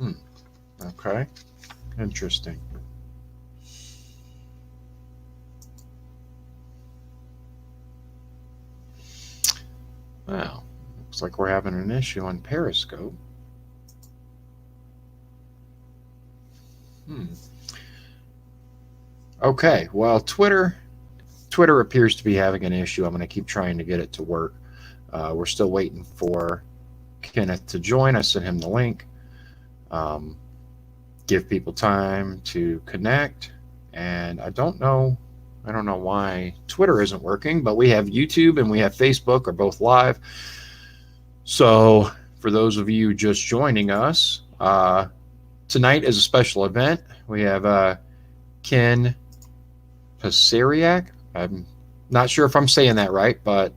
Hmm. Okay. Interesting. Well, looks like we're having an issue on Periscope. Hmm. Okay. Well, Twitter appears to be having an issue. I'm going to keep trying to get it to work. We're still waiting for Kenneth to join. I sent him the link. Um, give people time to connect. And I don't know why Twitter isn't working, but we have YouTube and we have Facebook are both live. So for those of you just joining us, tonight is a special event. We have Ken Paciorek. I'm not sure if I'm saying that right, but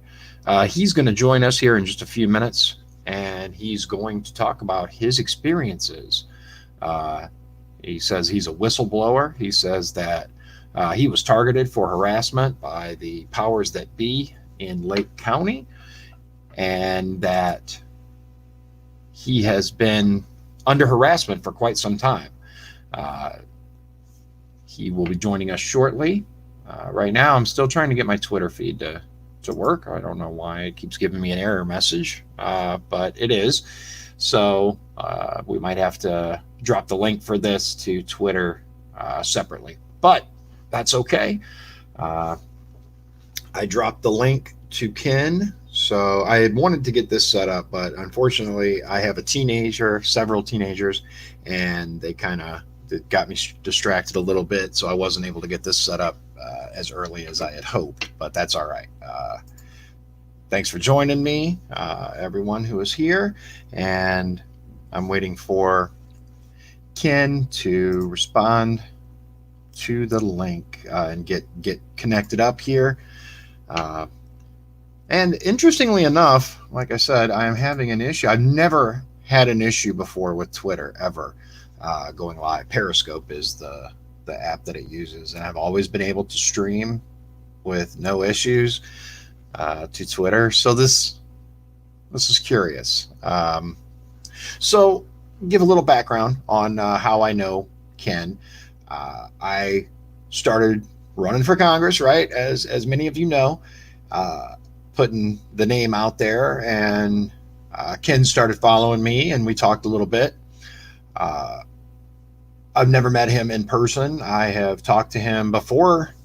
he's going to join us here in just a few minutes, and he's going to talk about his experiences. Uh, he says he's a whistleblower. He says that he was targeted for harassment by the powers that be in Lake County, and that he has been under harassment for quite some time. Uh, he will be joining us shortly. Right now, I'm still trying to get my Twitter feed to work. I don't know why it keeps giving me an error message, but it is. So we might have to drop the link for this to Twitter separately, but that's okay. Uh, I dropped the link to Ken. So I had wanted to get this set up, but unfortunately, I have a teenager, several teenagers, and they kind of got me distracted a little bit. So I wasn't able to get this set up as early as I had hoped, but that's all right. Thanks for joining me, everyone who is here. And I'm waiting for Ken to respond to the link and get connected up here. And interestingly enough, like I said, I am having an issue. I've never had an issue before with Twitter ever going live. Periscope is the app that it uses, and I've always been able to stream with no issues to Twitter. So this is curious. So give a little background on how I know Ken. I started running for Congress, right? As many of you know, putting the name out there, and Ken started following me, and we talked a little bit. I've never met him in person. I have talked to him before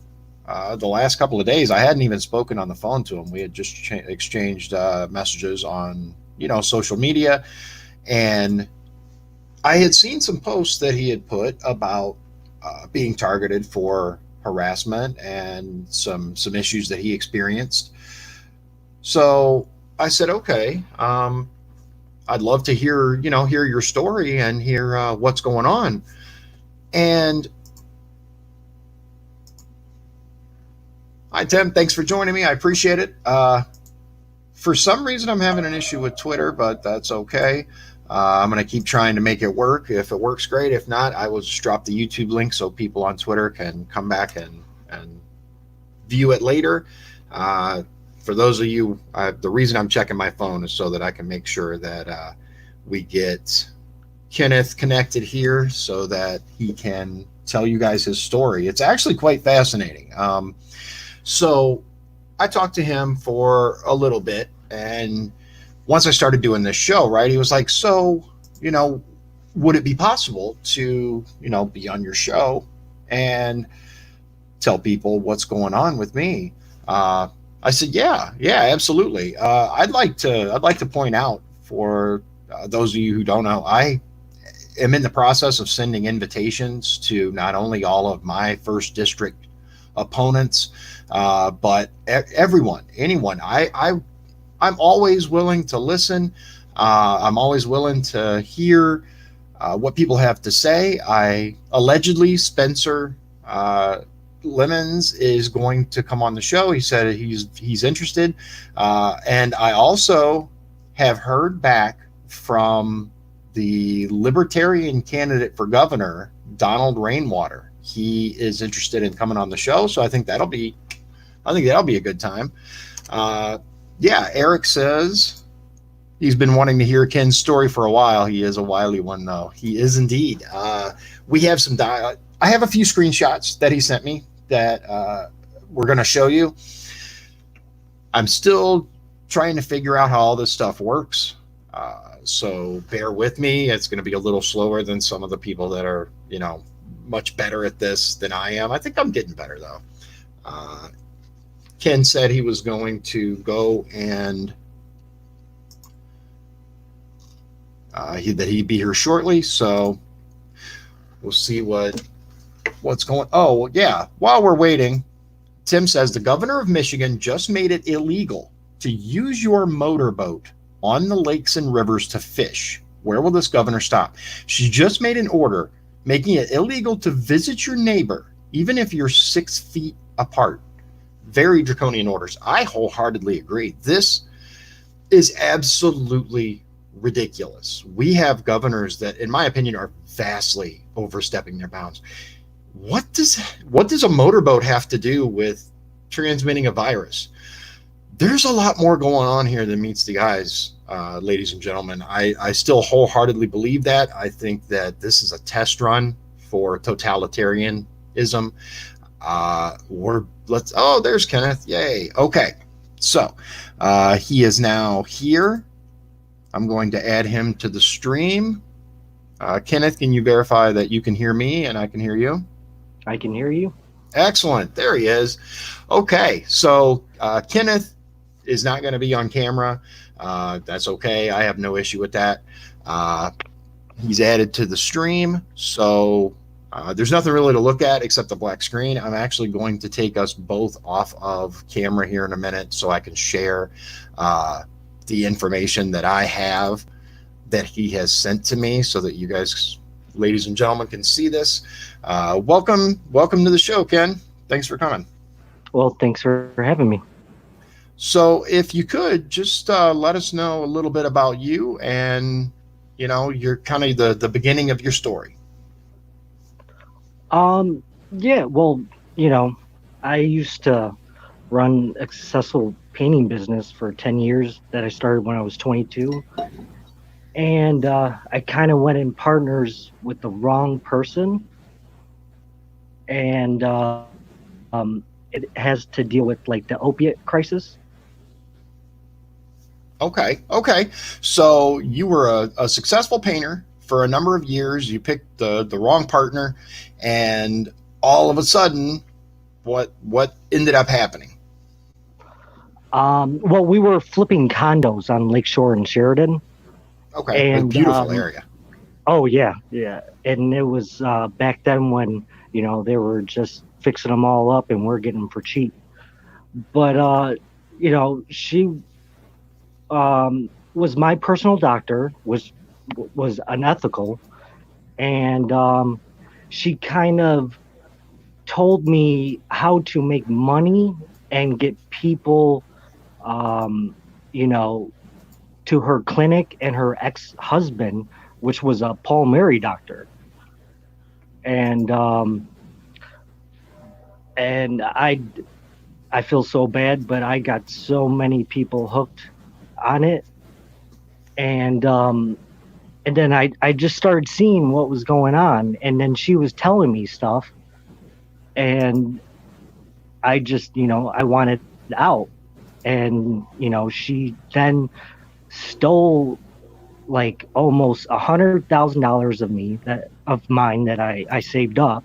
the last couple of days. I hadn't even spoken on the phone to him. We had just exchanged messages on social media, and I had seen some posts that he had put about being targeted for harassment and some issues that he experienced. So I said, okay, I'd love to hear your story and hear what's going on. And hi, Tim. Thanks for joining me. I appreciate it. For some reason, I'm having an issue with Twitter, but that's okay. I'm going to keep trying to make it work. If it works, great. If not, I will just drop the YouTube link so people on Twitter can come back and view it later. For those of you, the reason I'm checking my phone is so that I can make sure that we get Kenneth connected here so that he can tell you guys his story. It's actually quite fascinating. So I talked to him for a little bit, and once I started doing this show, right, he was like, so, would it be possible to, be on your show and tell people what's going on with me? I said, yeah, absolutely. I'd like to point out for those of you who don't know, I am in the process of sending invitations to not only all of my first district opponents, but everyone, anyone. I'm always willing to listen. I'm always willing to hear what people have to say. Allegedly, Spencer Lemons is going to come on the show. He said he's interested, and I also have heard back from the Libertarian candidate for governor, Donald Rainwater. He is interested in coming on the show, so I think that'll be a good time. Yeah, Eric says He's been wanting to hear Ken's story for a while. He is a wily one, though. He is indeed. We have some. I have a few screenshots that he sent me that we're going to show you. I'm still trying to figure out how all this stuff works. So bear with me. It's going to be a little slower than some of the people that are, much better at this than I am. I think I'm getting better, though. Ken said he was going to go and that he'd be here shortly. So we'll see what's going. Oh, yeah. While we're waiting, Tim says the governor of Michigan just made it illegal to use your motorboat on the lakes and rivers to fish. Where will this governor stop? She just made an order making it illegal to visit your neighbor, even if you're 6 feet apart. Very draconian orders. I wholeheartedly agree. This is absolutely ridiculous. We have governors that, in my opinion, are vastly overstepping their bounds. What does a motorboat have to do with transmitting a virus? There's a lot more going on here than meets the eyes, ladies and gentlemen. I still wholeheartedly believe that. I think that this is a test run for totalitarianism. There's Kenneth. Yay. Okay. So he is now here. I'm going to add him to the stream. Kenneth, can you verify that you can hear me and I can hear you? I can hear you. Excellent. There he is. Okay. So Kenneth is not going to be on camera. That's okay. I have no issue with that. He's added to the stream. So there's nothing really to look at except the black screen. I'm actually going to take us both off of camera here in a minute so I can share the information that I have that he has sent to me so that you guys, ladies and gentlemen, can see this. Welcome to the show, Ken. Thanks for coming. Well, thanks for having me. So if you could just let us know a little bit about you and, you're kind of the beginning of your story. Yeah, well, I used to run a successful painting business for 10 years that I started when I was 22. And I kind of went in partners with the wrong person. And it has to deal with like the opiate crisis. Okay. So you were a successful painter for a number of years. You picked the wrong partner, and all of a sudden, what ended up happening? Well, we were flipping condos on Lakeshore in Sheridan. Okay, and, beautiful area. Oh yeah. And it was back then when they were just fixing them all up, and we're getting them for cheap. But she was my personal doctor, was unethical, and she kind of told me how to make money and get people to her clinic, and her ex-husband, which was a Paul Mary doctor. And I feel so bad, but I got so many people hooked on it. And then I just started seeing what was going on, and then she was telling me stuff, and I just, I wanted out. And, she then stole like almost $100,000 of mine that I saved up.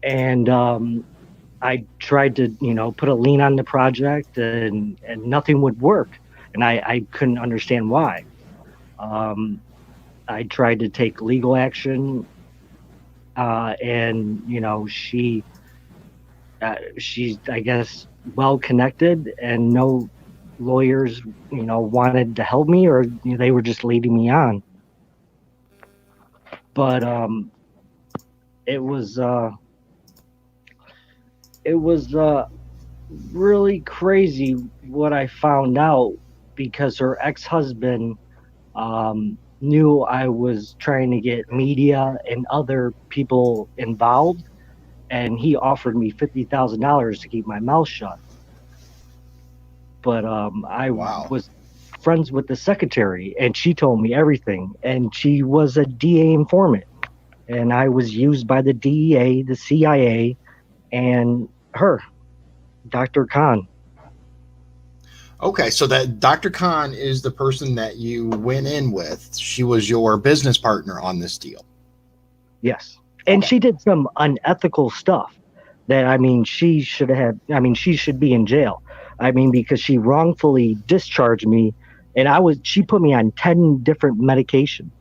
And I tried to, put a lien on the project, and nothing would work. And I couldn't understand why. I tried to take legal action, and she's, I guess, well connected, and no lawyers wanted to help me, or they were just leading me on. But it was really crazy what I found out, because her ex-husband knew I was trying to get media and other people involved, and he offered me $50,000 to keep my mouth shut. But Wow. friends with the secretary, and she told me everything. And she was a DA informant, and I was used by the DEA, the CIA, and her, Dr. Khan. Okay, so that Dr. Khan is the person that you went in with. She was your business partner on this deal. Yes. And Okay. she did some unethical stuff that, she should have, she should be in jail. Because she wrongfully discharged me, and she put me on 10 different medications.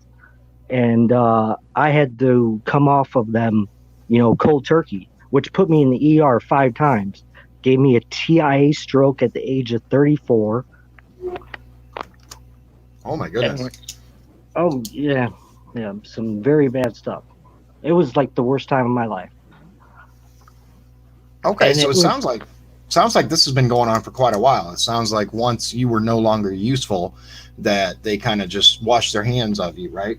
And I had to come off of them, cold turkey, which put me in the ER 5 times, gave me a TIA stroke at the age of 34. Oh my goodness. And, oh, yeah. Yeah. Some very bad stuff. It was like the worst time of my life. Okay, And so it it was, sounds like this has been going on for quite a while. It sounds like once you were no longer useful, that they kind of just washed their hands of you, right?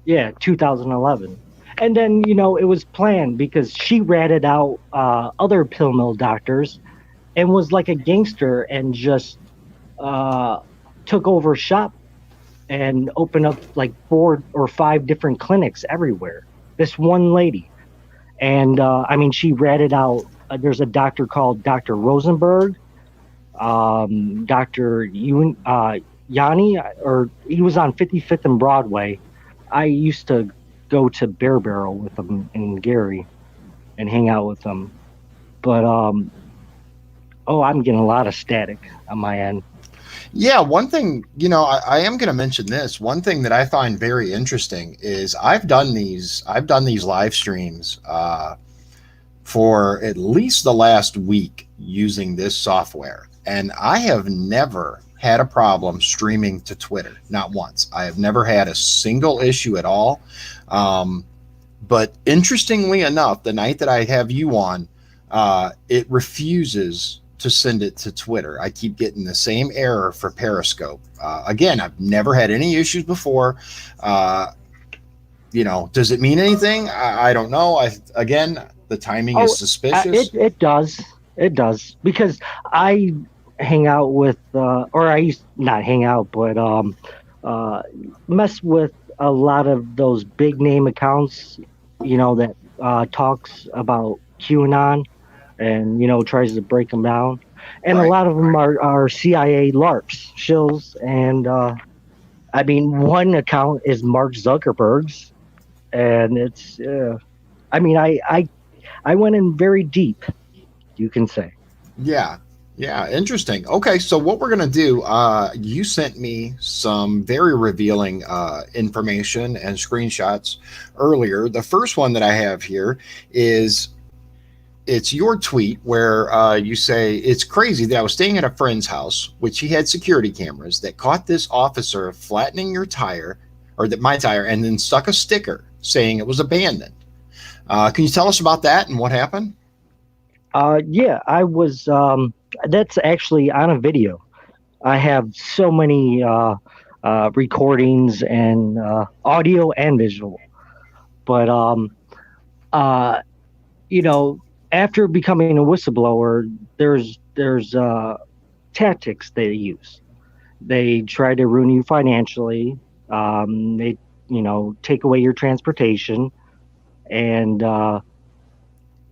yeah, 2011. And then, it was planned because she ratted out other pill mill doctors and was like a gangster and just uh, took over shop and opened up like 4 or 5 different clinics everywhere. This one lady. And she ratted out, there's a doctor called Dr. Rosenberg, Dr. Yanni, or he was on 55th and Broadway. I used to go to Bear Barrel with him and Gary and hang out with them. But I'm getting a lot of static on my end. Yeah, one thing, I am going to mention this. One thing that I find very interesting is I've done these live streams for at least the last week using this software, and I have never had a problem streaming to Twitter, not once. I have never had a single issue at all. But interestingly enough, the night that I have you on, it refuses to send it to Twitter. I keep getting the same error for Periscope. Again, I've never had any issues before. Does it mean anything? I don't know. Again, the timing is Oh, suspicious. it does because I hang out with, or I used not hang out, but uh, mess with a lot of those big name accounts, that talks about QAnon and tries to break them down. And a Right. lot of them are CIA LARPs, shills, and one account is Mark Zuckerberg's, and it's I went in very deep, you can say. Yeah. Yeah, interesting. Okay, so what we're going to do, you sent me some very revealing information and screenshots earlier. The first one that I have here is it's your tweet where you say, it's crazy that I was staying at a friend's house, which he had security cameras that caught this officer flattening your tire, or that my tire, and then stuck a sticker saying it was abandoned. Can you tell us about that and what happened? Yeah, I was. That's actually on a video. I have so many recordings and audio and visual. But uh, after becoming a whistleblower, there's tactics they use. They try to ruin you financially. They take away your transportation, and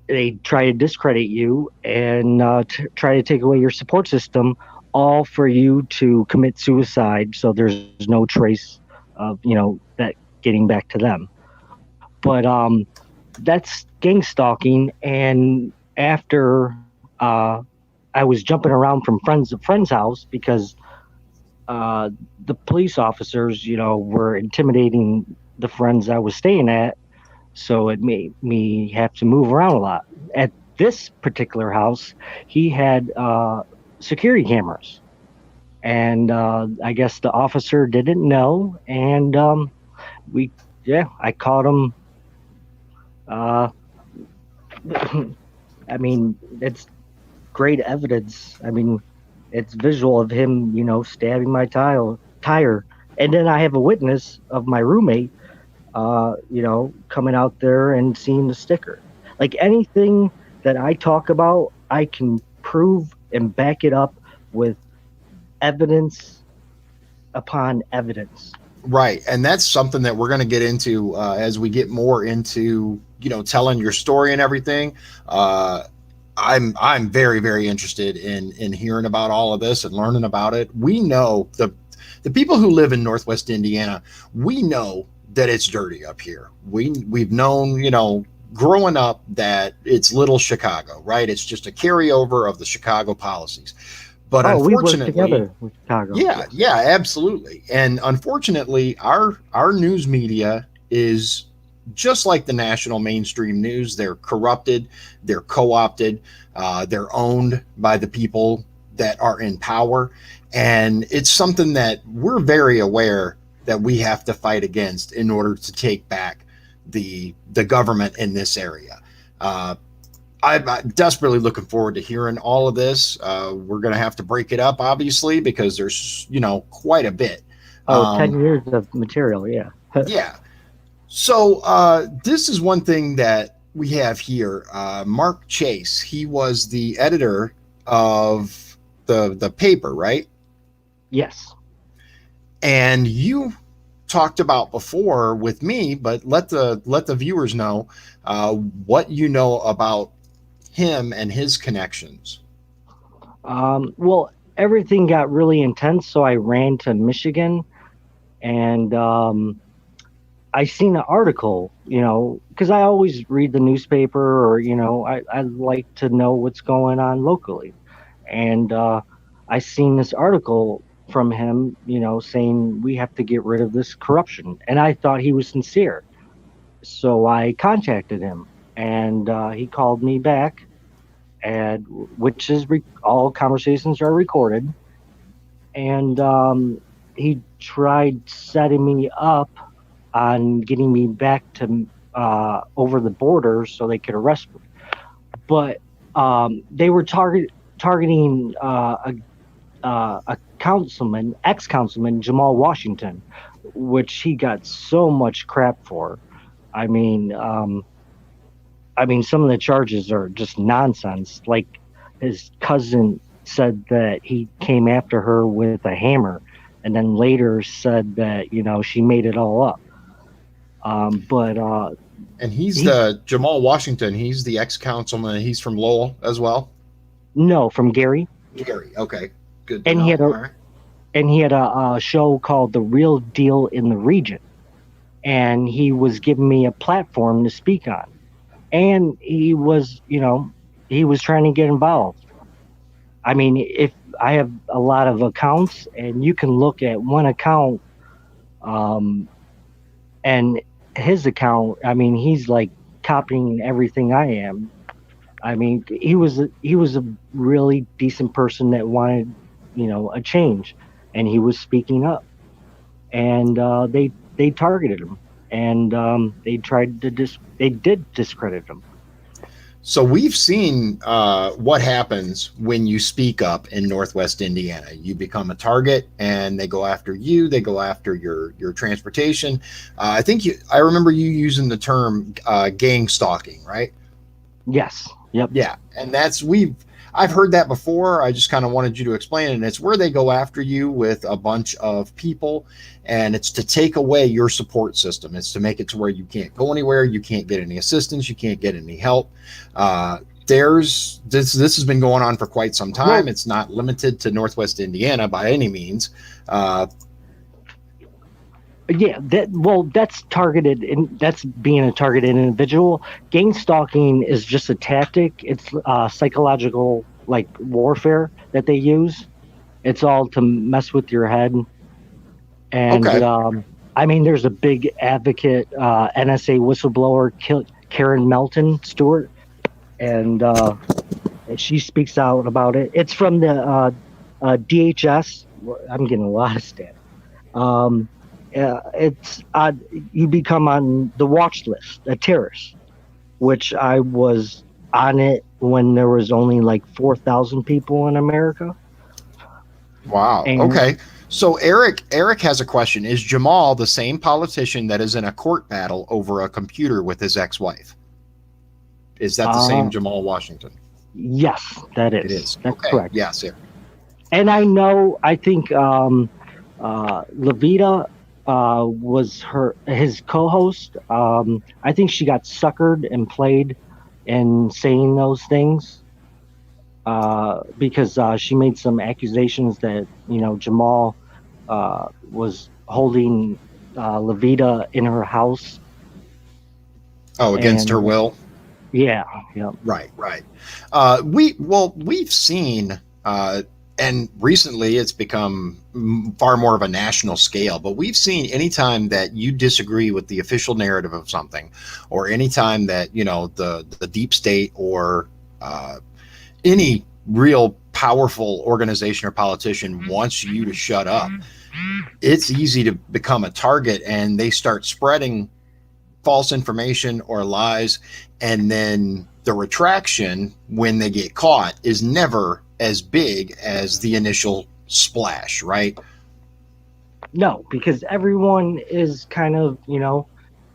they try to discredit you and try to take away your support system, all for you to commit suicide. So there's no trace of that getting back to them. But that's gang stalking. And after I was jumping around from friends to friend's house because the police officers, were intimidating the friends I was staying at, so it made me have to move around a lot. At this particular house, he had security cameras, and I guess the officer didn't know, and I caught him. Uh, it's great evidence. It's visual of him, stabbing my tire, and then I have a witness of my roommate coming out there and seeing the sticker. Like anything that I talk about, I can prove and back it up with evidence upon evidence. Right, and that's something that we're going to get into as we get more into telling your story and everything. Uh, I'm very very interested in hearing about all of this and learning about it. We know the people who live in Northwest Indiana. We know that it's dirty up here. We've known growing up that it's little Chicago, right? It's just a carryover of the Chicago policies. But Oh, we work unfortunately, together with Chicago. yeah, Yes. yeah, absolutely. And unfortunately, our news media is just like the national mainstream news. They're corrupted, they're co-opted, they're owned by the people that are in power, and it's something that we're very aware that we have to fight against in order to take back the government in this area. I'm desperately looking forward to hearing all of this. We're going to have to break it up, obviously, because there's, quite a bit. Oh, 10 years of material. Yeah. Yeah. So this is one thing that we have here. Mark Chase, he was the editor of the paper, right? Yes. And you talked about before with me, but let the viewers know what you know about him and his connections. Well, everything got really intense, so I ran to Michigan, and I seen an article, because I always read the newspaper, or I like to know what's going on locally, and I seen this article from him, saying we have to get rid of this corruption, and I thought he was sincere, so I contacted him, and he called me back, and which is all conversations are recorded, and he tried setting me up on getting me back to over the border so they could arrest me. But they were targeting a councilman, ex-councilman Jamal Washington, which he got so much crap for. I mean, some of the charges are just nonsense. Like his cousin said that he came after her with a hammer, and then later said that she made it all up. But And he's the Jamal Washington. He's the ex-councilman. He's from Lowell as well. No, from Gary. Gary. Okay, good. And he had a show called The Real Deal in the Region, and he was giving me a platform to speak on, and he was trying to get involved. I mean, if I have a lot of accounts, and you can look at one account, and his account, I mean, he's like copying everything I am. I mean, he was a really decent person that wanted, a change, and he was speaking up, and they targeted him, and they tried to they did discredit him. So we've seen what happens when you speak up in Northwest Indiana. You become a target, and they go after you. They go after your transportation. I remember you using the term gang stalking, right? Yes. Yep. Yeah, and I've heard that before. I just kind of wanted you to explain it. And it's where they go after you with a bunch of people, and it's to take away your support system. It's to make it to where you can't go anywhere, you can't get any assistance, you can't get any help. This has been going on for quite some time. Well, it's not limited to Northwest Indiana by any means. Yeah, that's targeted, and that's being a targeted individual. Gang stalking is just a tactic. It's psychological, like warfare that they use. It's all to mess with your head. And Okay. I mean, there's a big advocate, NSA whistleblower, Karen Melton Stewart, and she speaks out about it. It's from the DHS. I'm getting a lot of stats. It's you become on the watch list, a terrorist, which I was on it when there was only like 4,000 people in America. Wow. And Okay. So Eric has a question. Is Jamal the same politician that is in a court battle over a computer with his ex-wife? Is that the same Jamal Washington? yes, that is. It is. That's Okay. correct. Yes, Eric. And I think Levita was his co-host. I think she got suckered and played in saying those things because she made some accusations that Jamal was holding Levita in her house, Oh, against her and will. yeah, yeah, Right, right. We've seen, and recently it's become far more of a national scale. But we've seen anytime that you disagree with the official narrative of something, or anytime that the deep state or any real powerful organization or politician wants you to shut up, it's easy to become a target, and they start spreading false information or lies, and then the retraction when they get caught is never as big as the initial splash, right? no, because everyone is kind of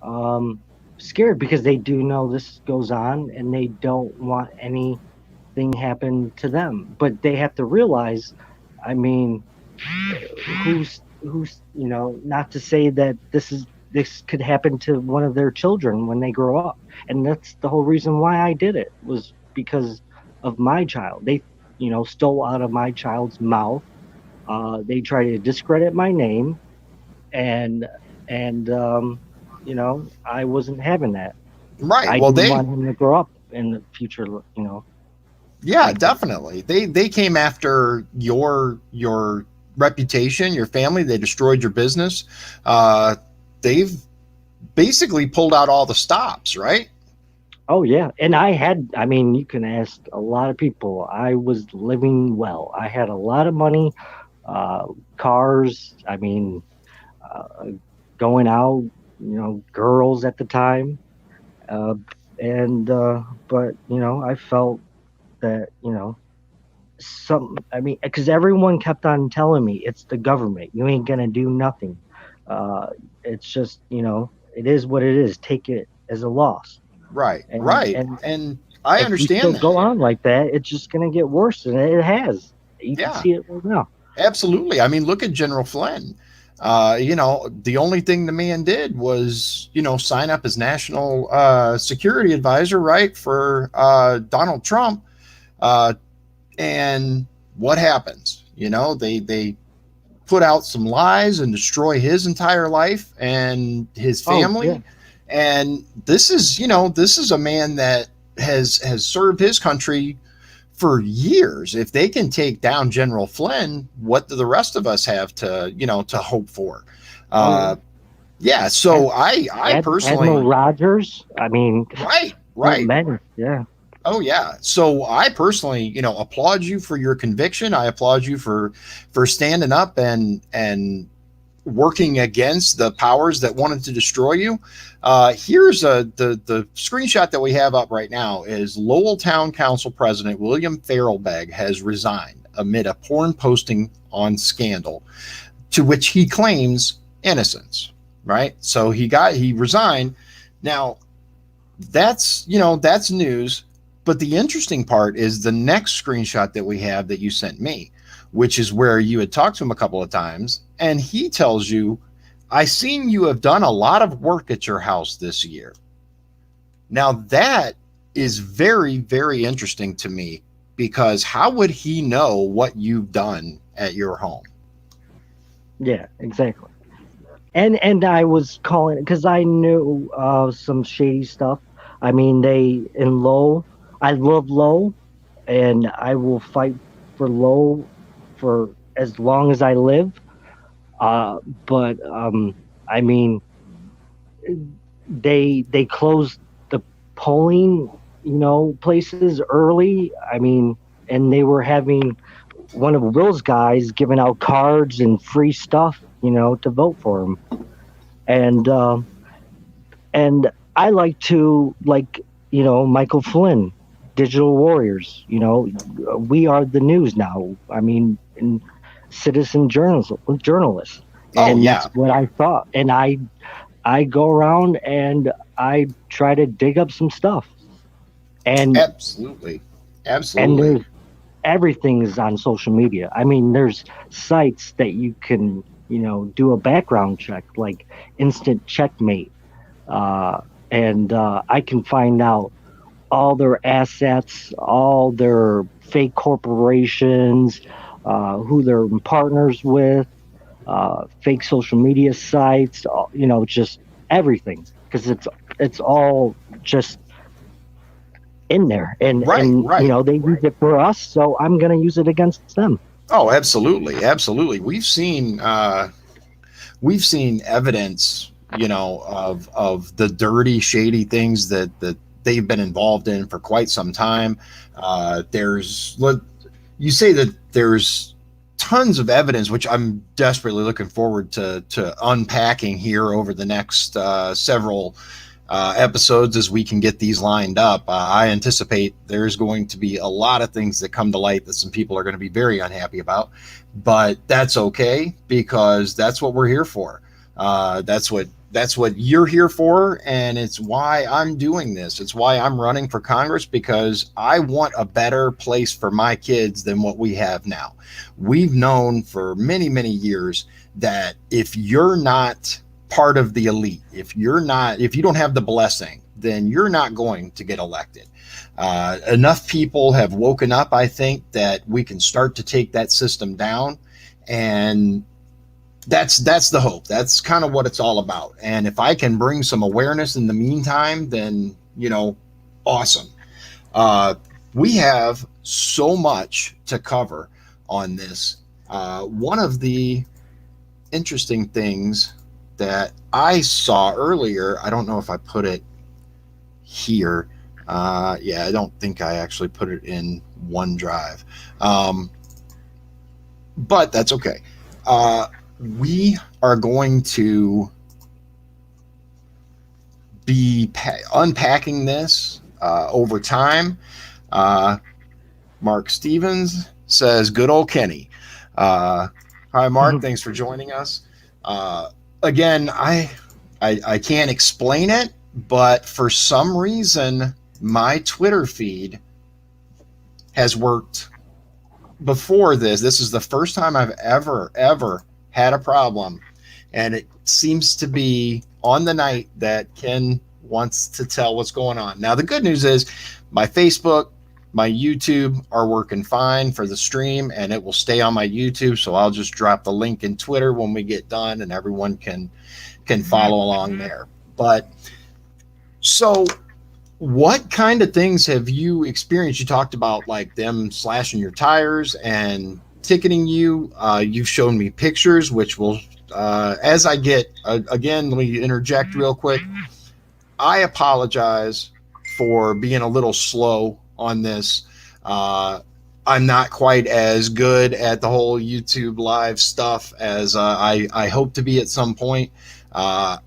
um, scared because they do know this goes on and they don't want anything happen to them, but they have to realize, I mean, who's not to say that this could happen to one of their children when they grow up. And that's the whole reason why I did it, was because of my child. They stole out of my child's mouth. They try to discredit my name, and I wasn't having that. Right. I Well, didn't they want him to grow up in the future, yeah, like that. definitely. They came after your reputation, your family. They destroyed your business. They've basically pulled out all the stops, right? Oh yeah, and I mean, you can ask a lot of people. I was living well. I had a lot of money, uh, cars. I mean, uh, going out, girls at the time, uh, and but I felt that some. I mean, because everyone kept on telling me it's the government. You ain't gonna do nothing. Uh, it's just it is what it is. Take it as a loss. Right, and right. and And I if we understand still that. go on like that, it's just going to get worse, and it has. You can Yeah, see it right now. absolutely. I mean, look at General Flynn. The only thing the man did was, sign up as national security advisor, right, for Donald Trump. Uh, and what happens? They put out some lies and destroy his entire life and his Oh yeah. family. And this is a man that has served his country for years. If they can take down General Flynn, what do the rest of us have to hope for? Oh yeah. Uh, yeah. Ad- So I Admiral personally, Rogers. I mean, right, so right. many. Yeah. Oh yeah. So I personally, applaud you for your conviction. I applaud you for standing up and working against the powers that wanted to destroy you. Here's the screenshot that we have up right now is Lowell Town Council President William Farrellbeg has resigned amid a porn posting on Scandal, to which he claims innocence. Right. So he resigned. Now that's news. But the interesting part is the next screenshot that we have that you sent me, which is where you had talked to him a couple of times, and he tells you, "I seen you have done a lot of work at your house this year." Now that is very, very interesting to me, because how would he know what you've done at your home? Yeah. Exactly. And I was calling because I knew some shady stuff. I mean, they in Low. I love Low, and I will fight for Low for as long as I live. Uh, but I mean, they closed the polling, places early. I mean, and they were having one of Will's guys giving out cards and free stuff, to vote for him. And and I like Michael Flynn, Digital Warriors. We are the news now. I mean, and citizen journalists, Oh and yeah, that's what I thought. And I go around and I try to dig up some stuff, and absolutely, and absolutely. there's everything is on social media. I mean, there's sites that you can do a background check, like instant checkmate. And I can find out all their assets, all their fake corporations, who they're partners with, fake social media sites, just everything, because it's all just in there, and Right, and right. they use it for us, so I'm gonna use it against them. Oh, absolutely, absolutely. We've seen evidence, of the dirty, shady things that they've been involved in for quite some time. You say that there's tons of evidence, which I'm desperately looking forward to unpacking here over the next several episodes as we can get these lined up. I anticipate there's going to be a lot of things that come to light that some people are going to be very unhappy about, but that's okay because that's what we're here for. That's what you're here for, and it's why I'm doing this. It's why I'm running for Congress, because I want a better place for my kids than what we have now. We've known for many, many years that if you're not part of the elite, if you don't have the blessing, then you're not going to get elected. Enough people have woken up, I think, that we can start to take that system down, and that's the hope. That's kind of what it's all about. And if I can bring some awareness in the meantime, then awesome. We have so much to cover on this. One of the interesting things that I saw earlier, I don't know if I put it here. Yeah, I don't think I actually put it in OneDrive. But that's okay. We are going to be unpacking this over time. Mark Stevens says, good old Kenny. Hi, Mark. Thanks for joining us. Again, I can't explain it, but for some reason, my Twitter feed has worked before this. This is the first time I've ever had a problem, and it seems to be on the night that Ken wants to tell what's going on. Now, the good news is my Facebook, my YouTube are working fine for the stream, and it will stay on my YouTube, so I'll just drop the link in Twitter when we get done, and everyone can follow along there. But so what kind of things have you experienced? You talked about like them slashing your tires and ticketing you. You've shown me pictures, which will, as I get, again, let me interject real quick. I apologize for being a little slow on this. I'm not quite as good at the whole YouTube live stuff as I hope to be at some point. I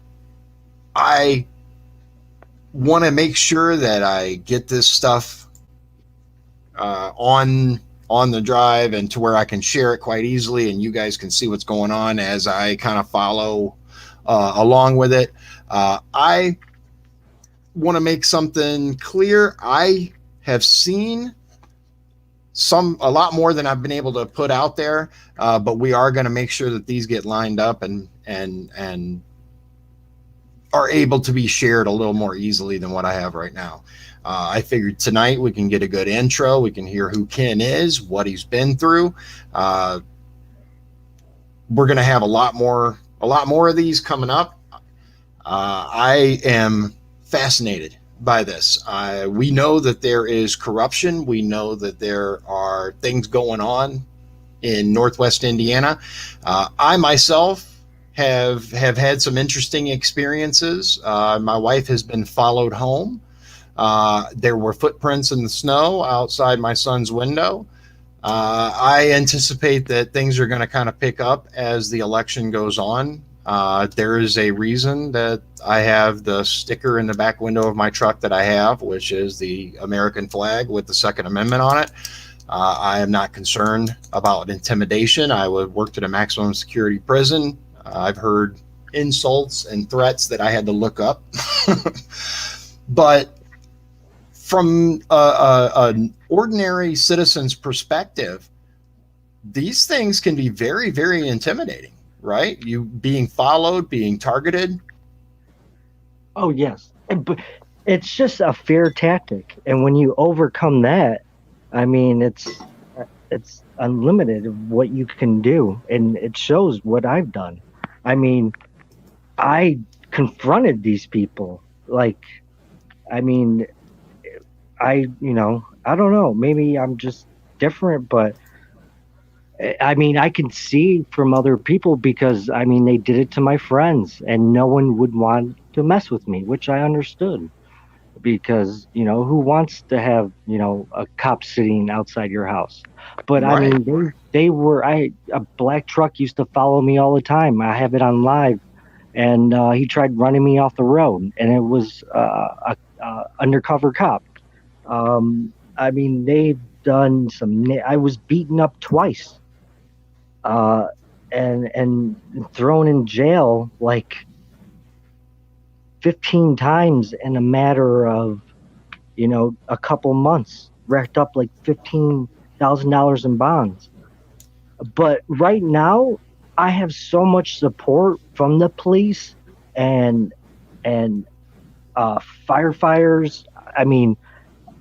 want to make sure that I get this stuff on the drive and to where I can share it quite easily, and you guys can see what's going on as I kind of follow along with it. I want to make something clear. I have seen a lot more than I've been able to put out there, but we are going to make sure that these get lined up and are able to be shared a little more easily than what I have right now. I figured tonight we can get a good intro. We can hear who Ken is, what he's been through. We're going to have a lot more of these coming up. I am fascinated by this. We know that there is corruption. We know that there are things going on in Northwest Indiana. I myself have had some interesting experiences. My wife has been followed home. There were footprints in the snow outside my son's window. I anticipate that things are going to kind of pick up as the election goes on. There is a reason that I have the sticker in the back window of my truck that I have, which is the American flag with the Second Amendment on it. I am not concerned about intimidation. I worked at a maximum security prison. I've heard insults and threats that I had to look up. But from an ordinary citizen's perspective, these things can be very, very intimidating, right? You being followed, being targeted. Oh yes, but it's just a fear tactic, and when you overcome that, I mean, it's unlimited of what you can do, and it shows what I've done. I mean, I confronted these people. Like, I mean, I don't know. Maybe I'm just different, but I mean, I can see from other people because I mean, they did it to my friends, and no one would want to mess with me, which I understood because who wants to have a cop sitting outside your house? But I Right. mean, they were I a black truck used to follow me all the time. I have it on live, and he tried running me off the road, and it was a undercover cop. I mean, they've done I was beaten up twice, uh, and thrown in jail like 15 times in a matter of a couple months, racked up like $15,000 in bonds. But right now, I have so much support from the police and and firefighters. I mean,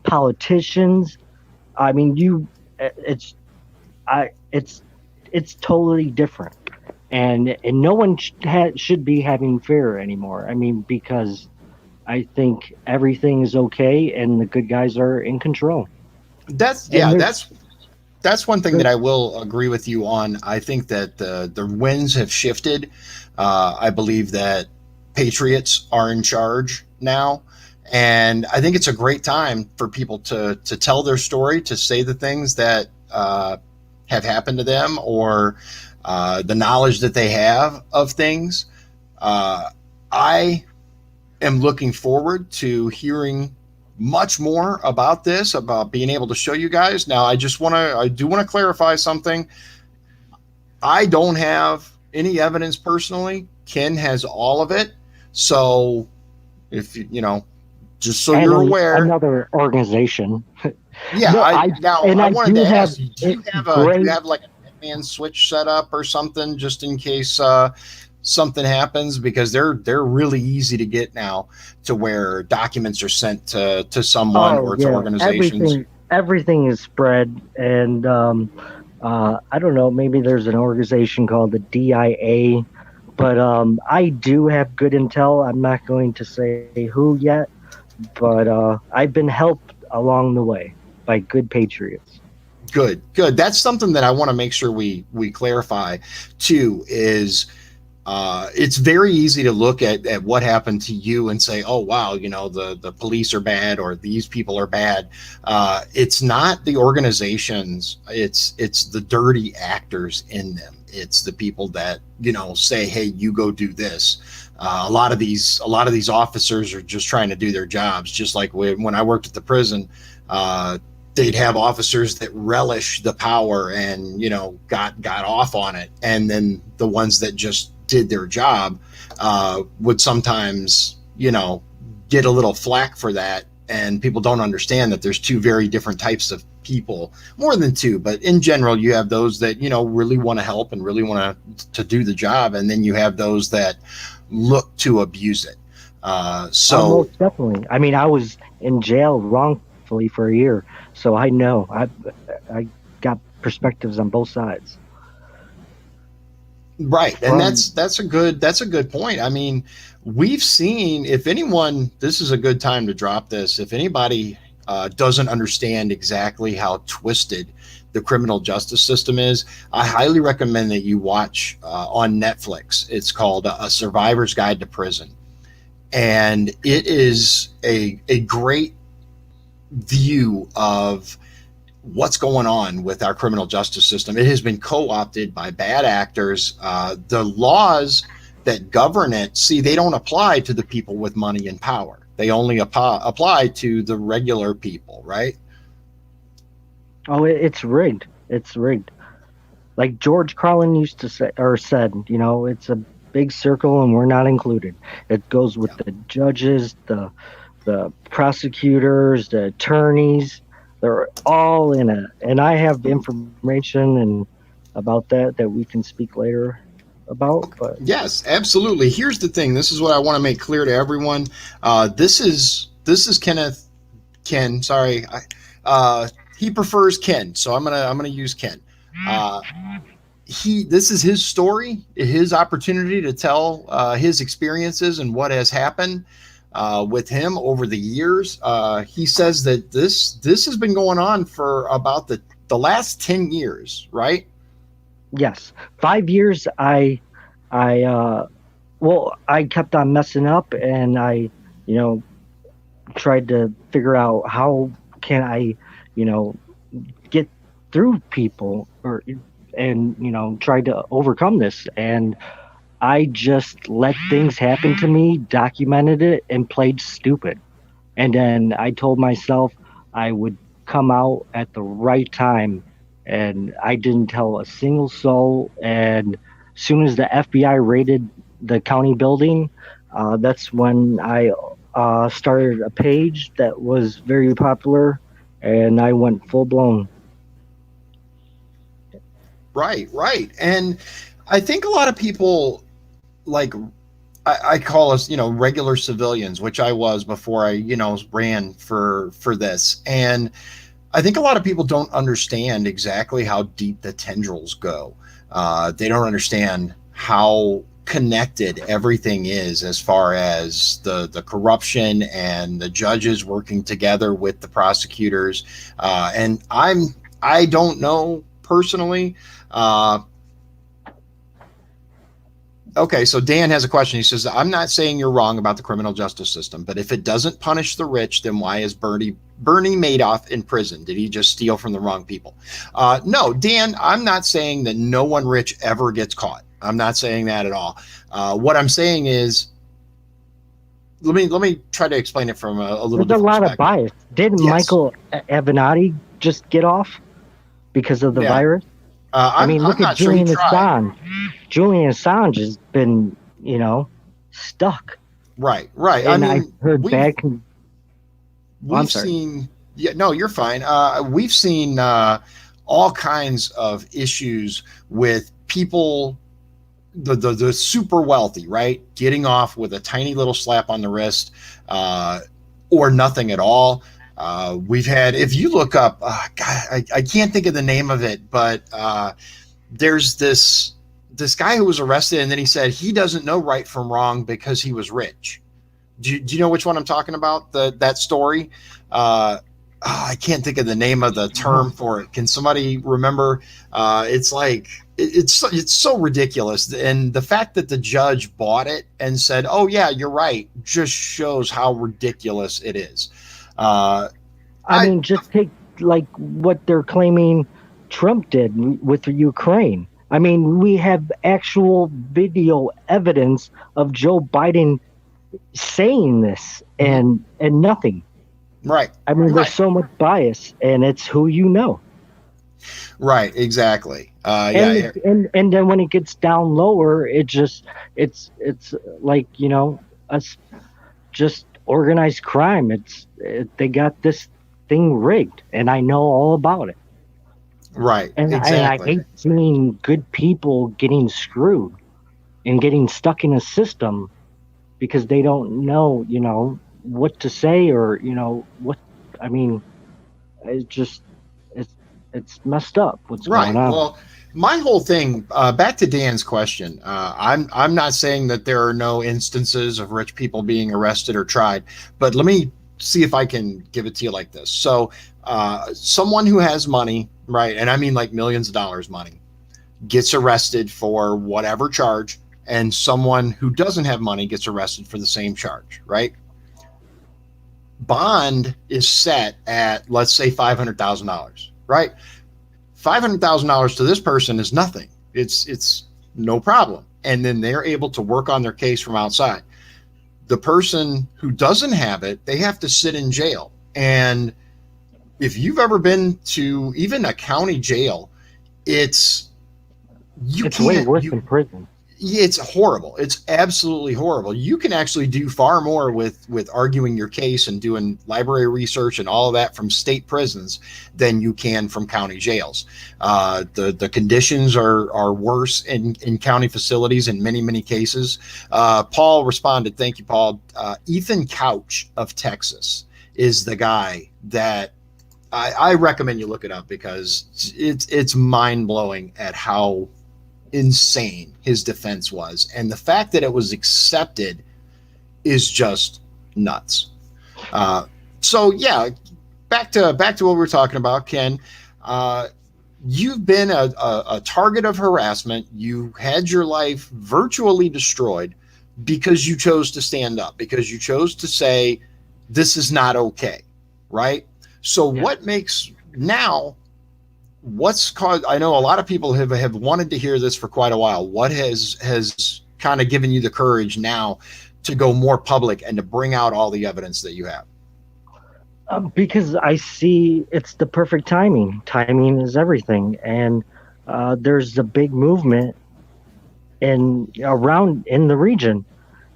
politicians. I mean, it's it's totally different, and no one should be having fear anymore. I mean, because I think everything is okay and the good guys are in control. That's And yeah, that's one thing that I will agree with you on. I think that the winds have shifted. I believe that patriots are in charge now, and I think it's a great time for people to tell their story, to say the things that have happened to them, or the knowledge that they have of things. I am looking forward to hearing much more about this, about being able to show you guys. Now, I do want to clarify something. I don't have any evidence personally. Ken has all of it. So, if just so and you're aware. another organization. Yeah, No, I I wanted do to have ask you, it's do you great. have like a Hitman switch set up or something, just in case something happens? Because they're really easy to get now, to where documents are sent to someone Oh or to yeah, organizations. everything is spread, and I don't know. Maybe there's an organization called the DIA, but I do have good intel. I'm not going to say who yet, but I've been helped along the way by good patriots. Good, good. That's something that I want to make sure we clarify too. Is it's very easy to look at what happened to you and say, oh wow, the police are bad, or these people are bad. It's not the organizations. It's the dirty actors in them. It's the people that say, hey, you go do this. A lot of these officers are just trying to do their jobs. Just like when I worked at the prison, they'd have officers that relish the power and got off on it, and then the ones that just did their job would sometimes get a little flack for that. And people don't understand that there's two very different types of people, more than two, but in general you have those that really want to help and really want to do the job, and then you have those that look to abuse it. So Almost definitely. I mean, I was in jail wrongfully for a year, so I know. I got perspectives on both sides. right, and From that's a good point. I mean, we've seen, if anyone, this is a good time to drop this. If anybody doesn't understand exactly how twisted the criminal justice system is, I highly recommend that you watch on Netflix. It's called A Survivor's Guide to Prison, and it is a great view of what's going on with our criminal justice system. It has been co-opted by bad actors. The laws that govern it, see, they don't apply to the people with money and power. They only apply to the regular people, right? it's rigged. It's rigged. Like George Carlin used to say or said, it's a big circle and we're not included. It goes with Yeah. the judges, the prosecutors, the attorneys. They're all in it. And I have information and about that we can speak later. about. But Yes, absolutely. Here's the thing. This is what I want to make clear to everyone. This is Kenneth Ken. Sorry, he prefers Ken, so I'm gonna use Ken. Uh, this is his story, his opportunity to tell his experiences and what has happened with him over the years. He says that this has been going on for about the last 10 years, right? yes, 5 years. I well, I kept on messing up, and I, you know, tried to figure out how can I, you know, get through people, or and tried to overcome this. And I just let things happen to me, documented it, and played stupid. And then I told myself I would come out at the right time, and I didn't tell a single soul. And as soon as the FBI raided the county building, that's when I started a page that was very popular, and I went full blown. Right, right. And I think a lot of people, like, I call us, regular civilians, which I was before I, ran for this. And I think a lot of people don't understand exactly how deep the tendrils go. They don't understand how connected everything is, as far as the corruption and the judges working together with the prosecutors. And I don't know personally. Uh, Okay, so Dan has a question. He says, I'm not saying you're wrong about the criminal justice system, but if it doesn't punish the rich, then why is Bernie Madoff in prison? Did he just steal from the wrong people? No, Dan, I'm not saying that no one rich ever gets caught. I'm not saying that at all. What I'm saying is, let me try to explain it from a little There's a different lot of perspective. bias. Didn't Yes. Michael Avenatti just get off because of the Yeah. virus? I I'm mean, look at not sure he Julian tried. Assange. Julian Assange has been, stuck. Right, right. I And I've mean, heard we've bad. I'm we've sorry. seen, yeah, no, you're fine. We've seen all kinds of issues with people, the super wealthy, right, getting off with a tiny little slap on the wrist, uh, or nothing at all. We've had, if you look up, God, I can't think of the name of it, but there's this guy who was arrested, and then he said he doesn't know right from wrong because he was rich. Do you know which one I'm talking about? That story. I can't think of the name of the term for it. Can somebody remember? It's like it's so ridiculous, and the fact that the judge bought it and said, "Oh yeah, you're right," just shows how ridiculous it is. Uh, I I mean, just take like what they're claiming Trump did with Ukraine. I mean, we have actual video evidence of Joe Biden saying this, mhm, and nothing. right, I mean, there's right, so much bias, and it's who you know. right, exactly. And Yeah, and then when it gets down lower, it's like us just organized crime. They got this thing rigged, and I know all about it. right, And I exactly. hate seeing good people getting screwed and getting stuck in a system because they don't know, what to say, or what. I mean, it's just it's it's messed up what's going Right. on. Well, my whole thing, back to Dan's question. I'm not saying that there are no instances of rich people being arrested or tried, but let me see if I can give it to you like this. So, someone who has money, right, and I mean like millions of dollars money, gets arrested for whatever charge, and someone who doesn't have money gets arrested for the same charge, right? Bond is set at, let's say, $500,000, right? $500,000 to this person is nothing. It's no problem. And then they're able to work on their case from outside. The person who doesn't have it, they have to sit in jail. And if you've ever been to even a county jail, it's you It's way can't worse you than prison. It's horrible. It's absolutely horrible. You can actually do far more with arguing your case and doing library research and all of that from state prisons than you can from county jails. The conditions are worse in county facilities in many cases. Paul responded. Thank you, Paul. Ethan Couch of Texas is the guy that I recommend you look it up, because it's mind blowing at how insane his defense was, and the fact that it was accepted is just nuts. So yeah, back to what we were talking about, Ken. You've been a target of harassment. You had your life virtually destroyed because you chose to stand up, because you chose to say this is not okay, right? So what makes now, what's caused, I know a lot of people have wanted to hear this for quite a while. What has kind of given you the courage now to go more public and to bring out all the evidence that you have? Because I see it's the perfect timing. Timing is everything. And there's a big movement around in the region.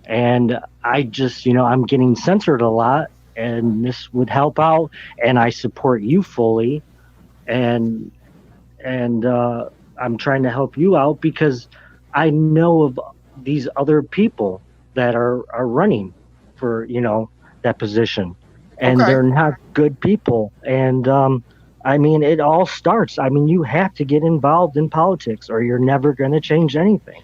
And I just, I'm getting censored a lot, and this would help out. And I support you fully. And I'm trying to help you out because I know of these other people that are running for, that position, and they're not good people. And, it all starts. You have to get involved in politics or you're never going to change anything.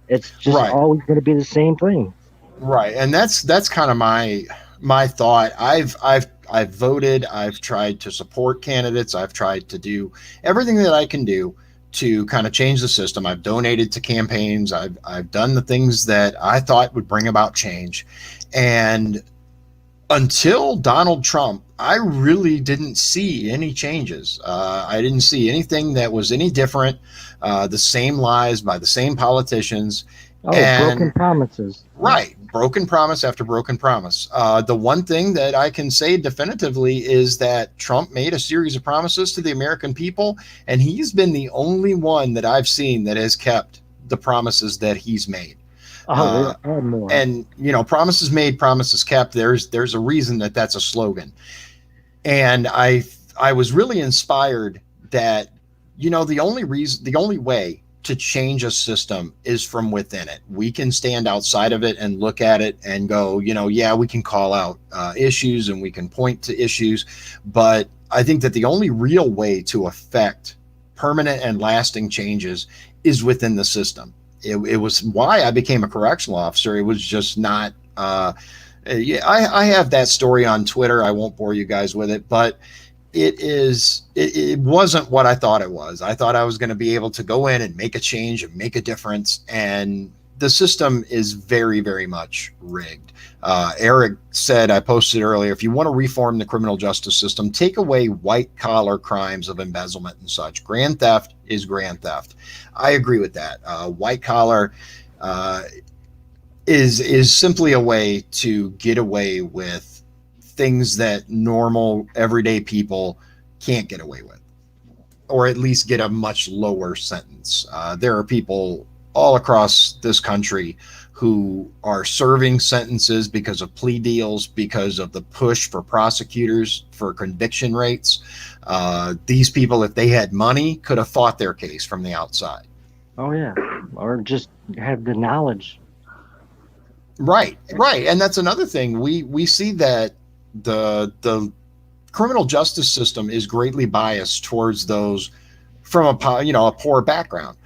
It's just always going to be the same thing. Right. And that's kind of my thought. I've voted. I've tried to support candidates. I've tried to do everything that I can do to kind of change the system. I've donated to campaigns. I've done the things that I thought would bring about change. And until Donald Trump, I really didn't see any changes. I didn't see anything that was any different. The same lies by the same politicians. Broken promises. Right. Broken promise after broken promise. The one thing that I can say definitively is that Trump made a series of promises to the American people, and he's been the only one that I've seen that has kept the promises that he's made. And promises made, promises kept. There's a reason that's a slogan. And I was really inspired that, the only way to change a system is from within it. We can stand outside of it and look at it and go, we can call out issues and we can point to issues. But I think that the only real way to affect permanent and lasting changes is within the system. It was why I became a correctional officer. It was just not, I have that story on Twitter. I won't bore you guys with it, but it wasn't what I thought it was. I thought I was going to be able to go in and make a change and make a difference. And the system is very, very much rigged. Eric said, I posted earlier, if you want to reform the criminal justice system, take away white collar crimes of embezzlement and such. Grand theft is grand theft. I agree with that. White collar is simply a way to get away with things that normal everyday people can't get away with, or at least get a much lower sentence. There are people all across this country who are serving sentences because of plea deals, because of the push for prosecutors for conviction rates. These people, if they had money, could have fought their case from the outside. Oh yeah, or just have the knowledge. Right. And that's another thing. We see that the criminal justice system is greatly biased towards those from a poor background.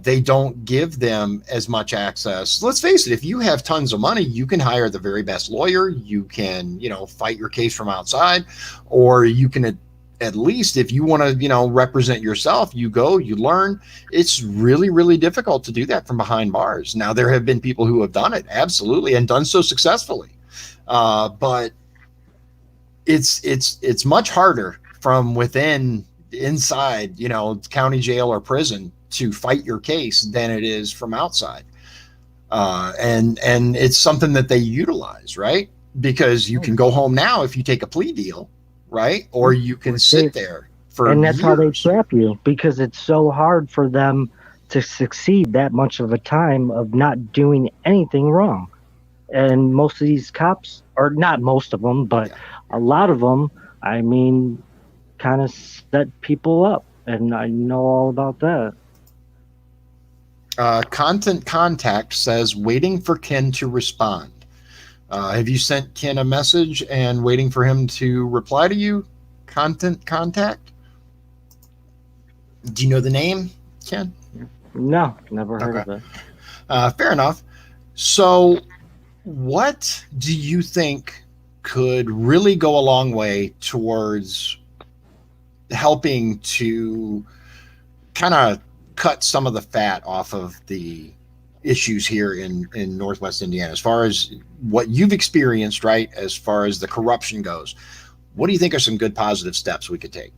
They don't give them as much access. Let's face it, if you have tons of money, you can hire the very best lawyer. You can, fight your case from outside, or you can at least, if you want to, represent yourself, you go, you learn. It's really, really difficult to do that from behind bars. Now, there have been people who have done it, absolutely, and done so successfully. But it's much harder from inside, county jail or prison to fight your case than it is from outside. And it's something that they utilize, right? Because you can go home now if you take a plea deal, right? Or you can sit there for and that's years. How they trap you, because it's so hard for them to succeed that much of a time of not doing anything wrong. And most of these cops, or not most of them, but Yeah. a lot of them, I mean, kind of set people up. And I know all about that. Content Contact says waiting for Ken to respond. Have you sent Ken a message and waiting for him to reply to you? Content Contact? Do you know the name, Ken? No, never heard Okay. of it. Fair enough. So, what do you think could really go a long way towards helping to kind of cut some of the fat off of the issues here in Northwest Indiana, as far as what you've experienced, right? As far as the corruption goes, what do you think are some good positive steps we could take?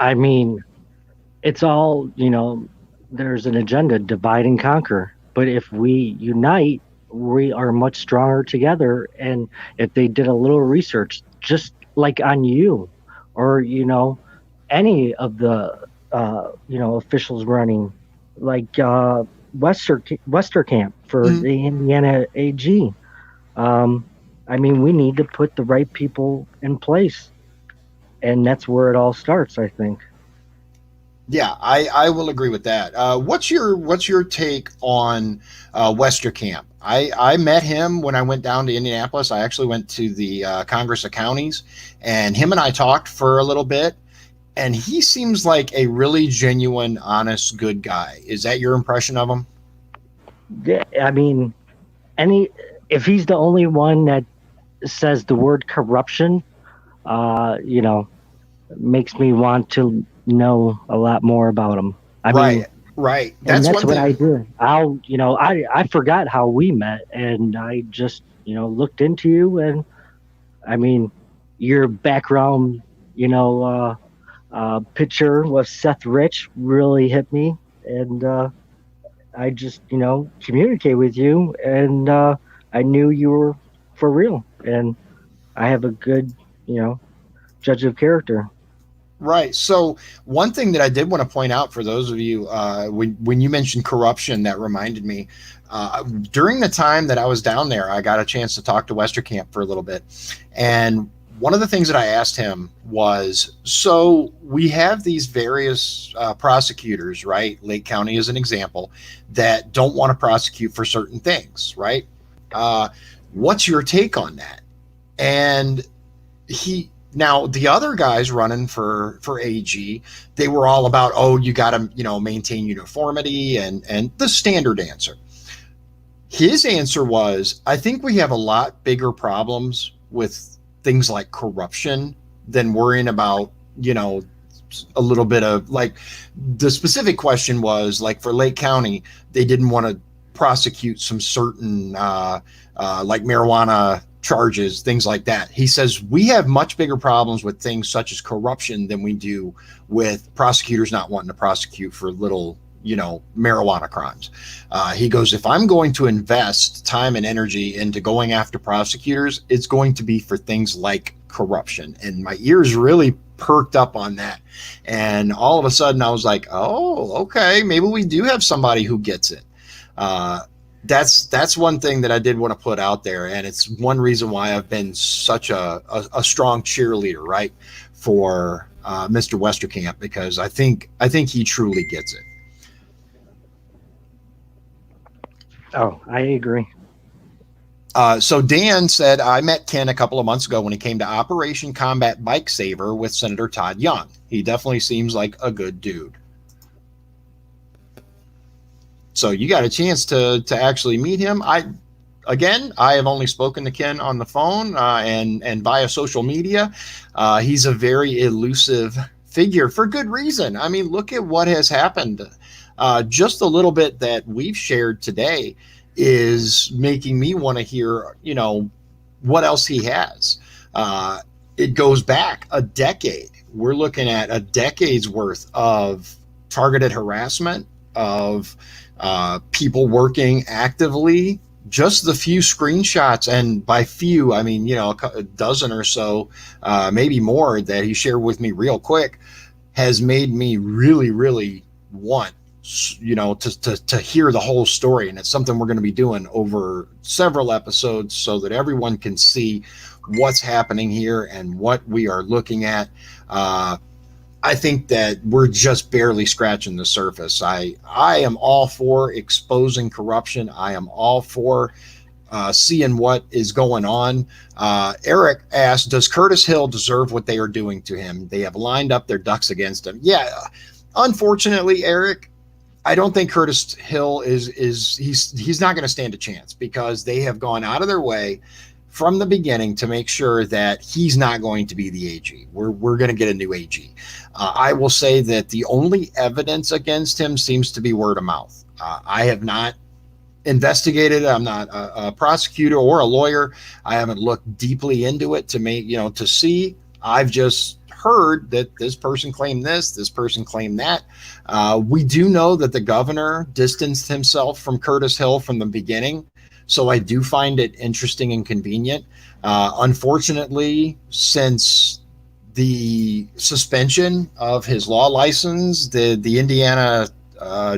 I mean, it's all, there's an agenda, divide and conquer. But if we unite, we are much stronger together. And if they did a little research, just like on you, or, any of the, officials running, like Westerkamp for Mhm. the Indiana AG. Um, I mean, we need to put the right people in place. And that's where it all starts, I think. Yeah, I will agree with that. What's your take on Westerkamp? I met him when I went down to Indianapolis. I actually went to the Congress of Counties, and him and I talked for a little bit. And he seems like a really genuine, honest, good guy. Is that your impression of him? Yeah, I mean, any if he's the only one that says the word corruption, uh, you know, makes me want to know a lot more about him. I mean, Right, right. and That's that's one what I thing. do. I forgot how we met, and I just, looked into you, and I mean, your background, you know, picture with Seth Rich really hit me, and I just, communicate with you, and I knew you were for real, and I have a good, you know, judge of character. Right. So one thing that I did want to point out for those of you, when you mentioned corruption, that reminded me. During the time that I was down there, I got a chance to talk to Westerkamp for a little bit, and one of the things that I asked him was, so we have these various prosecutors, right? Lake County is an example, that don't want to prosecute for certain things, right? Uh, what's your take on that? And he now the other guys running for AG, they were all about, oh, you got to maintain uniformity and the standard answer. His answer was, I think we have a lot bigger problems with things like corruption than worrying about a little bit of, like, the specific question was, like, for Lake County, they didn't want to prosecute some certain like marijuana charges, things like that. He says we have much bigger problems with things such as corruption than we do with prosecutors not wanting to prosecute for little marijuana crimes. He goes, if I'm going to invest time and energy into going after prosecutors, it's going to be for things like corruption. And my ears really perked up on that. And all of a sudden I was like, oh, okay, maybe we do have somebody who gets it. Uh, that's one thing that I did want to put out there, and it's one reason why I've been such a strong cheerleader, right, for Mr. Westerkamp, because I think he truly gets it. Oh, I agree. So Dan said, I met Ken a couple of months ago when he came to Operation Combat Bike Saver with Senator Todd Young. He definitely seems like a good dude. So you got a chance to actually meet him. I have only spoken to Ken on the phone and via social media. He's a very elusive figure for good reason. I mean, look at what has happened. Just a little bit that we've shared today is making me want to hear, what else he has. It goes back a decade. We're looking at a decade's worth of targeted harassment, of people working actively. Just the few screenshots, and by few I mean a dozen or so, maybe more, that he shared with me real quick, has made me really, really want to hear the whole story. And it's something we're going to be doing over several episodes so that everyone can see what's happening here and what we are looking at. I think that we're just barely scratching the surface. I am all for exposing corruption. I am all for seeing what is going on. Eric asked, does Curtis Hill deserve what they are doing to him? They have lined up their ducks against him. Yeah, unfortunately, Eric, I don't think Curtis Hill he's not going to stand a chance, because they have gone out of their way from the beginning to make sure that he's not going to be the AG. We're going to get a new AG. I will say that the only evidence against him seems to be word of mouth. I have not investigated. I'm not a prosecutor or a lawyer. I haven't looked deeply into it to see. I've just heard that this person claimed this person claimed that. We do know that the governor distanced himself from Curtis Hill from the beginning. So I do find it interesting and convenient. Unfortunately, since the suspension of his law license, the Indiana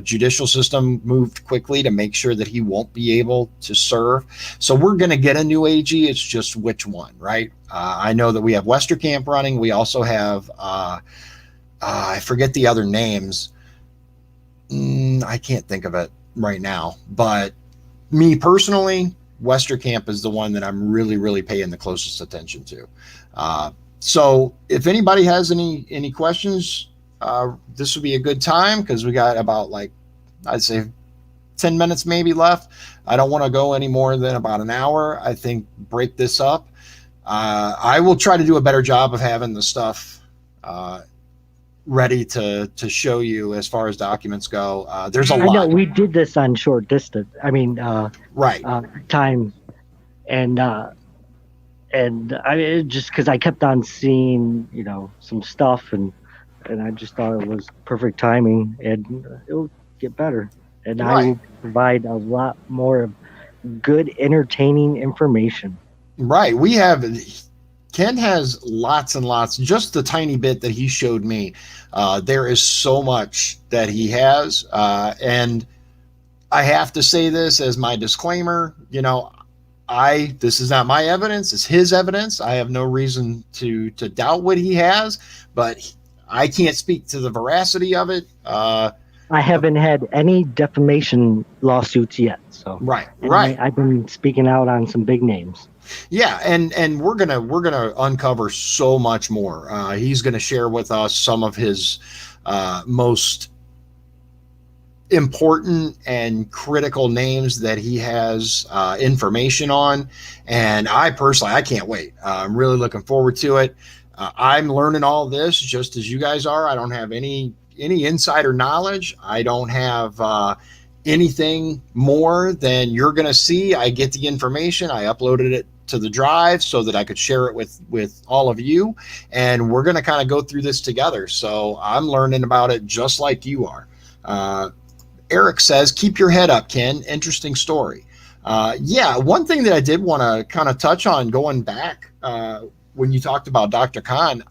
judicial system moved quickly to make sure that he won't be able to serve. So we're going to get a new AG. It's just which one, right? I know that we have Westerkamp running. We also have, I forget the other names. I can't think of it right now. But me personally, Westerkamp is the one that I'm really, really paying the closest attention to. So if anybody has any questions, this would be a good time, because we got about, I'd say 10 minutes maybe left. I don't want to go any more than about an hour. I think break this up. I will try to do a better job of having the stuff ready to show you as far as documents go. There's a lot. I know we did this on short distance. Right. Time, and just because I kept on seeing, some stuff, and I just thought it was perfect timing, and it'll get better. And right. I will provide a lot more good, entertaining information. Right. Ken has lots and lots, just the tiny bit that he showed me. There is so much that he has. And I have to say this as my disclaimer, this is not my evidence, it's his evidence. I have no reason to doubt what he has, but I can't speak to the veracity of it. I haven't had any defamation lawsuits yet. So right. I've been speaking out on some big names. Yeah, and we're gonna uncover so much more. He's gonna share with us some of his most important and critical names that he has information on, and I can't wait. I'm really looking forward to it. I'm learning all this just as you guys are. I don't have any insider knowledge. I don't have anything more than you're going to see. I get the information. I uploaded it to the drive so that I could share it with all of you, and we're going to kind of go through this together. So I'm learning about it just like you are. Eric says, keep your head up, Ken. Interesting story. Yeah, one thing that I did want to kind of touch on going back when you talked about Dr. Khan,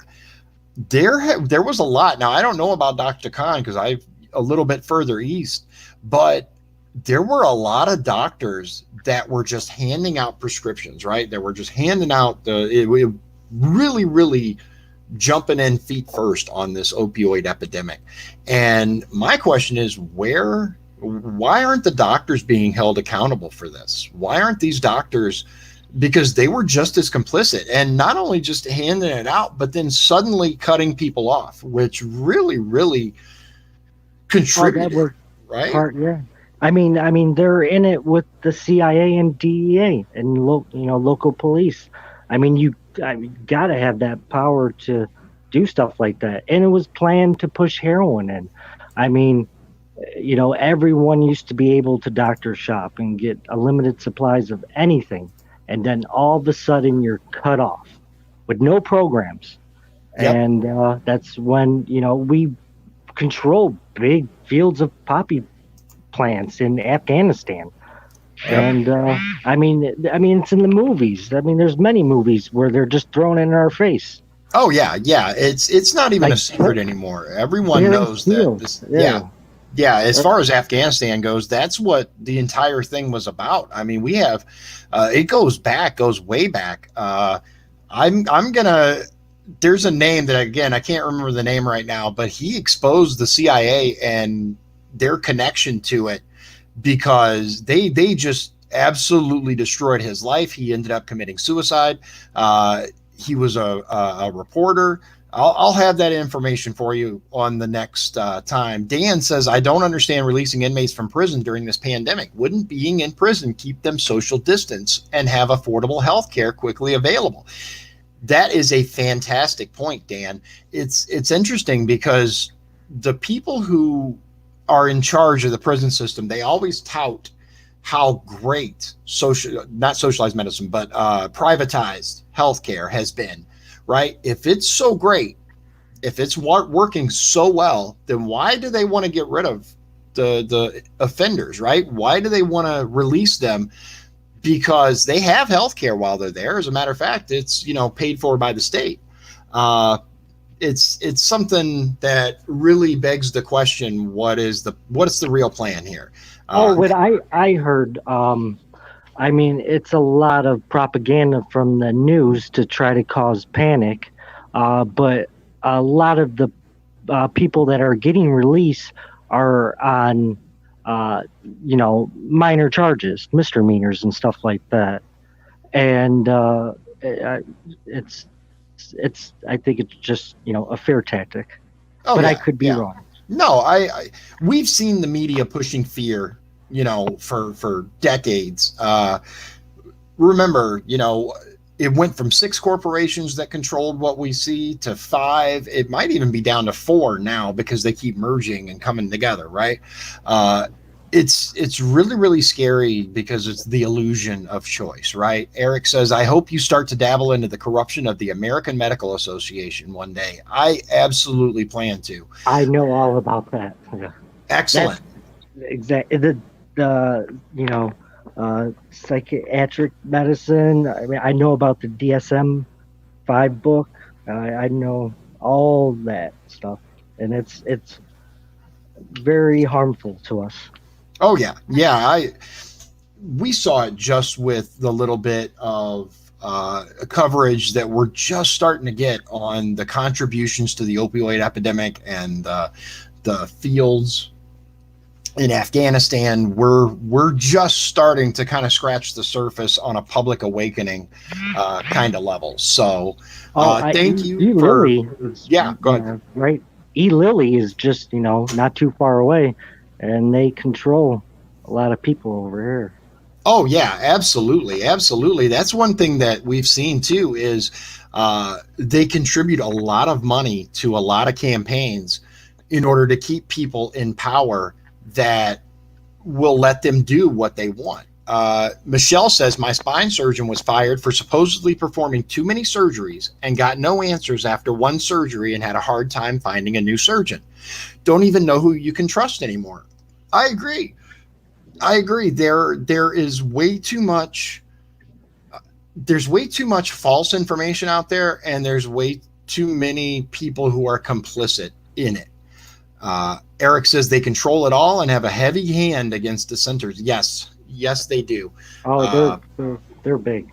there was a lot. Now, I don't know about Dr. Khan because I'm a little bit further east, but there were a lot of doctors that were just handing out prescriptions, right? That were just handing out really, really jumping in feet first on this opioid epidemic. And my question is, why aren't the doctors being held accountable for this? Why aren't these doctors, because they were just as complicit, and not only just handing it out, but then suddenly cutting people off, which really, really contributed, right? Yeah. I mean, they're in it with the CIA and DEA and local police. I mean, you got to have that power to do stuff like that. And it was planned to push heroin in. I mean, everyone used to be able to doctor shop and get unlimited supplies of anything. And then all of a sudden you're cut off with no programs. Yep. And that's when, we control big fields of poppy plants in Afghanistan. Yep. And I mean, it's in the movies. I mean, there's many movies where they're just thrown in our face. Oh yeah. It's not even a secret anymore. Everyone knows that. Yeah, as far as Afghanistan goes, that's what the entire thing was about. I mean, we have it goes way back. I'm gonna. There's a name that again I can't remember the name right now, but he exposed the CIA and their connection to it because they just absolutely destroyed his life. He ended up committing suicide. He was a reporter. I'll have that information for you on the next time. Dan says, I don't understand releasing inmates from prison during this pandemic. Wouldn't being in prison keep them social distance and have affordable health care quickly available? That is a fantastic point, Dan. It's interesting because the people who are in charge of the prison system, they always tout how great not socialized medicine, but privatized healthcare has been, right? If it's so great, if it's working so well, then why do they want to get rid of the offenders, right? Why do they want to release them? Because they have healthcare while they're there. As a matter of fact, it's paid for by the state. It's something that really begs the question: what is the real plan here? What I heard, I mean, it's a lot of propaganda from the news to try to cause panic, but a lot of the people that are getting released are on, minor charges, misdemeanors, and stuff like that, and it's I think it's just a fear tactic, but I could be wrong. No, we've seen the media pushing fear, for decades. Remember, it went from 6 corporations that controlled what we see to 5. It might even be down to 4 now because they keep merging and coming together, right? It's really, really scary because it's the illusion of choice, right? Eric says, I hope you start to dabble into the corruption of the American Medical Association one day. I absolutely plan to. I know all about that. Yeah. Excellent. Exactly. Psychiatric medicine. I mean, I know about the DSM-5 book. I know all that stuff, and it's very harmful to us. Oh yeah. We saw it just with the little bit of coverage that we're just starting to get on the contributions to the opioid epidemic and the fields in Afghanistan. We're just starting to kind of scratch the surface on a public awakening kind of level. So thank you for go ahead. Right. E-Lilly is just not too far away, and they control a lot of people over here. Oh yeah, absolutely. That's one thing that we've seen too is they contribute a lot of money to a lot of campaigns in order to keep people in power that will let them do what they want. Michelle says, my spine surgeon was fired for supposedly performing too many surgeries and got no answers after one surgery and had a hard time finding a new surgeon. Don't even know who you can trust anymore. I agree. There is way too much. There's way too much false information out there, and there's way too many people who are complicit in it. Eric says they control it all and have a heavy hand against dissenters. Yes, they do. Oh, they're big.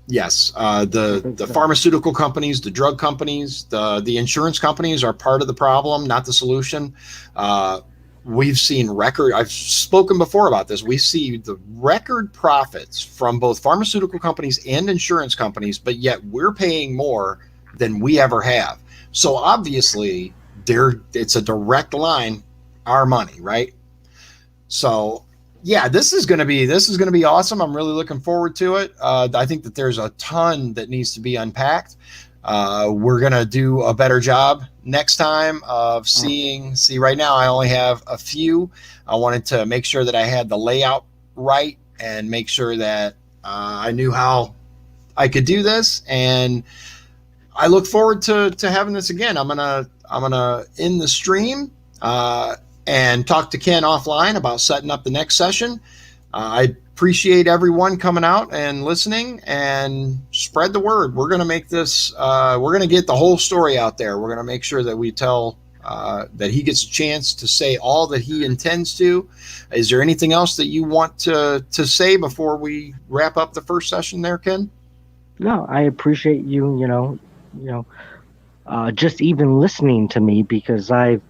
Yes, the pharmaceutical companies, the drug companies, the insurance companies are part of the problem, not the solution. We've seen I've spoken before about this. We see the record profits from both pharmaceutical companies and insurance companies, but yet we're paying more than we ever have. So obviously, it's a direct line, our money, right? So yeah, this is going to be awesome. I'm really looking forward to it. I think that there's a ton that needs to be unpacked. We're going to do a better job next time of see right now I only have a few. I wanted to make sure that I had the layout right and make sure that I knew how I could do this. And I look forward to having this again. I'm gonna end the stream and talk to Ken offline about setting up the next session. I appreciate everyone coming out and listening, and spread the word. We're going to make this, we're going to get the whole story out there. We're going to make sure that we tell that he gets a chance to say all that he intends to. Is there anything else that you want to say before we wrap up the first session there, Ken? No, I appreciate you, just even listening to me, because I've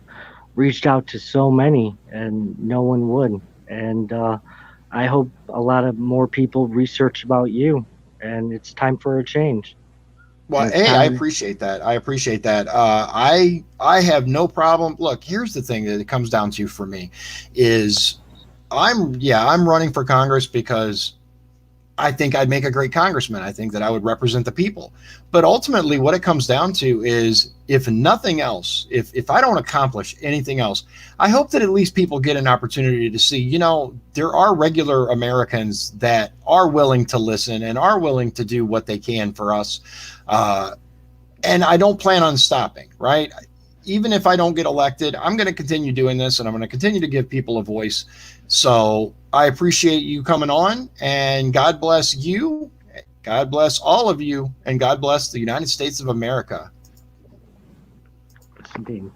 reached out to so many and no one would. And I hope a lot of more people research about you. And it's time for a change. And Well, it's hey, I time. appreciate that. I appreciate that. I have no problem. Look, here's the thing that it comes down to for me is I'm running for Congress because I think I'd make a great congressman. I think that I would represent the people. But ultimately, what it comes down to is if nothing else, if I don't accomplish anything else, I hope that at least people get an opportunity to see, there are regular Americans that are willing to listen and are willing to do what they can for us. Uh, and I don't plan on stopping, right? Even if I don't get elected, I'm going to continue doing this and I'm going to continue to give people a voice. So I appreciate you coming on, and God bless you. God bless all of you, and God bless the United States of America. Indeed.